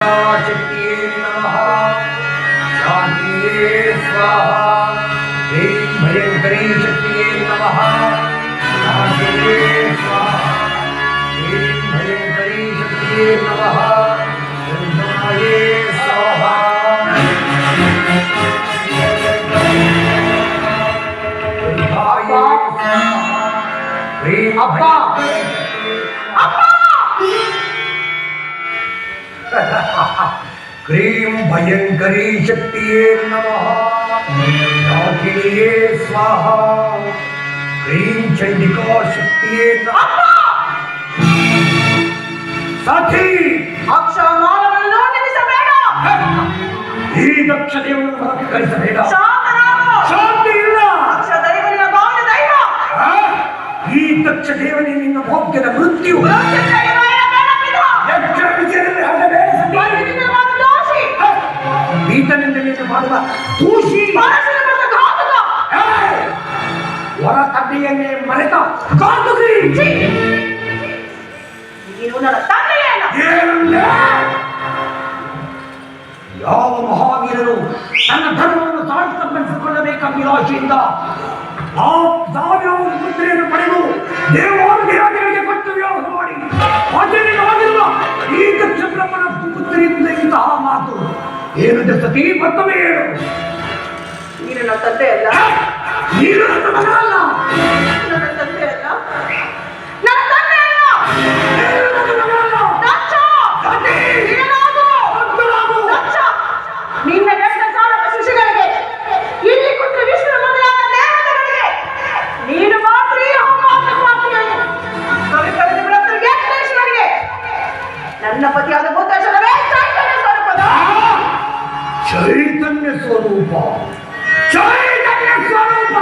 शक्तिये नमः शान्तिये स्वाहा ह्रीं भयंकरी शक्तिये नमः शान्तिये स्वाहा ह्रीं भयंकरी शक्तिये नमः दुर्गाये स्वाहा क्रीं भयंकरी शक्तिये नमः दाकिनीये स्वाहा क्रीं चंडिका शक्तिये नमः साथी ಅಕ್ಷಮಾಲವನ್ನು ನಿಲ್ಲಿಸಬೇಡ. ಈ ದಕ್ಷ ದೇವರನ್ನು ಹೊರಗೆ ಕಳಿಸಬೇಡ. ಶಾಂತನಾಗು. ಶಾಂತಿ ಇಲ್ಲ. ದಕ್ಷ ದೈವನಿಗೆ ಗೌಣ ದೈವ. ಈ ದಕ್ಷ ದೇವನೇ ನಿನ್ನ ಭೋಗ್ಯದ ಮೃತ್ಯು. ಈತನಿಂದ ಮಾಡುವ ದೂಷಿ ಹೊರ ತಂದೆಯನ್ನೇ ಮರೆತ ಕಾಂತುಗಿ ಯಾವ ಮಹಾವೀರರು ತನ್ನ ಧರ್ಮವನ್ನು ಸಾಧಿಸಿಕೊಳ್ಳಬೇಕೆಂಬ ಆಶೆಯಿಂದ ಆ ಸಾವಿರಾರು ಮುದ್ರೆಯನ್ನು ಪಡೆದು ದೇವಾಲಯಗಳಿಗೆ ಕೊಟ್ಟು ವ್ಯವಹಾರ ಮಾಡಿ ಆಚರಣೆಯಾಗಿರುವ ಈ ದಕ್ಷ ಬ್ರಹ್ಮನ ಪುತ್ರಿಯಿಂದ ಇಂತಹ ಮಾತು ಏನು ಸತಿ ಮತ್ತೊಮ್ಮೆ ಹೇಳು. ನೀನು ನನ್ನ ತಂದೆ ಅಲ್ಲ. ನೀನು ನನ್ನ ಮಗ ಅಲ್ಲ. ನನ್ನ ತಂದೆ ಅಲ್ಲ. ನನ್ನ ತಂದೆ ಅಲ್ಲ. ನೀನು ನನ್ನ ಮಗ ಅಲ್ಲ. ದಕ್ಷ ಸತಿ ನೀನಾಗು. ಭಕ್ತನಾಗು. ದಕ್ಷ ನಿನ್ನ 2,000 ಶಿಶುಗಳಿಗೆ ಇಲ್ಲಿ ಕೊಟ್ಟು ವಿಷ್ಣು ಮೊದಲಾದ ದೇವತೆಗಳಿಗೆ ನೀನು ಮಾತ್ರ ಈ ಹೋಮಾತ್ಮಕವಾಗಿಯೇ ಕವಿ ಕವಿದ ಬ್ರಹ್ಮರಿಗೆ ಶ್ರೇಷ್ಠರಿಗೆ ನನ್ನ ಪತಿಯಾದ ಭೂತೇಶ್ವರವೇ ಚೈತನ್ಯ ಸ್ವರೂಪದ ಚೈತನ್ಯ ಸ್ವರೂಪ ಚೈತನ್ಯ ಸ್ವರೂಪ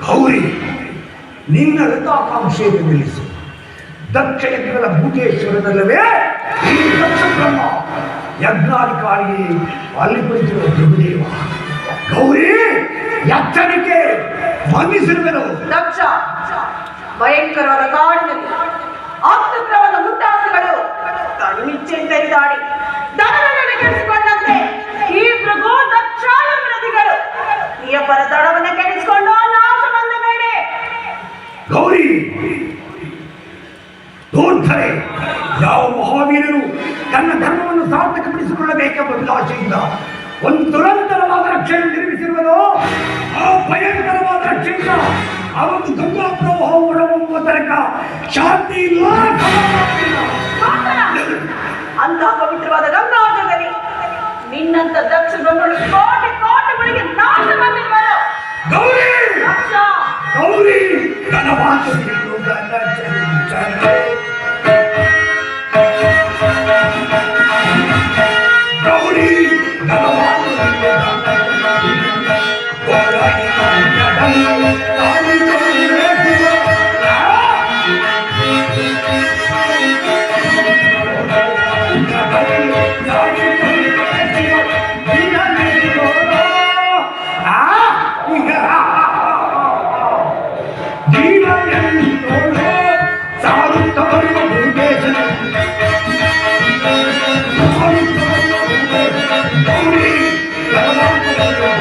ಗೌರಿ ನಿನ್ನ ಹೃತಾಕಾಂಕ್ಷೆಯನ್ನು ನಿಲ್ಲಿಸು. ದಕ್ಷ ಯಜ್ಞಗಳ ಭೂತೇಶ್ವರದಲ್ಲವೇ ಈ ದಕ್ಷ ಬ್ರಹ್ಮ ಯಜ್ಞಾಧಿಕಾರಿಯೇ ಅಲ್ಲಿ ಕುಳಿತಿರುವ ಪ್ರಭುದೇವ. ಗೌರಿ ಎಚ್ಚರಿಕೆ ಮನ್ನಿಸಿರುವೆನು. ದಕ್ಷ ಭಯಂಕರವಾದ ಕಾಡಿನಲ್ಲಿ ಅಗ್ನಿಪ್ರವಾದ ಮುಂತಾದವುಗಳು ಕಣ್ಮಿಚ್ಚೆಯಿಂದ ಹರಿದಾಡಿ ದಡವನ್ನು ಕೆಡಿಸಿಕೊಂಡಂತೆ ಈ ಭೃಗು ದಕ್ಷಾಳಂ ನದಿಗಳು ನೀಯೊಬ್ಬರ ದಡವನ್ನು ಕೆಡಿಸಿಕೊಂಡು ನಾಶವನ್ನು ಬೇಡಿ. ಗೌರಿ ಧೂರ್ತರೆ, ಯಾವ ಮಹಾವೀರರು ತನ್ನ ಧರ್ಮವನ್ನು ಸಾರ್ಥಕಪಡಿಸಿಕೊಳ್ಳಬೇಕೆಂಬ ಅಭಿಲಾಷೆಯಿಂದ ಒಂದು ದುರಂತರವಾದ ರಕ್ಷಣೆ ನಿರ್ಮಿಸಿರುವನೋ ಆ ಭಯಂಕರವಾದ ರಕ್ಷೆಯಿಂದ ಅವನು ಗಂಗಾ ಪ್ರವಾಹ ಒಳಗುವ ತನಕ ಶಾಂತಿ ಇಲ್ಲ. ಅಂತಹ ಪವಿತ್ರವಾದ ಗಂಗಾಜಲದಲ್ಲಿ ನಿನ್ನಂತ ದಕ್ಷ ಬ್ರಹ್ಮಗಳು ಕೋಟಿ ಕೋಟಿಗಳಿಗೆ ನಾಶ ಬಂದಿರುವರು. ಗೌರಿ ದಕ್ಷ ಗೌರಿ ಗೌರಿ ಿ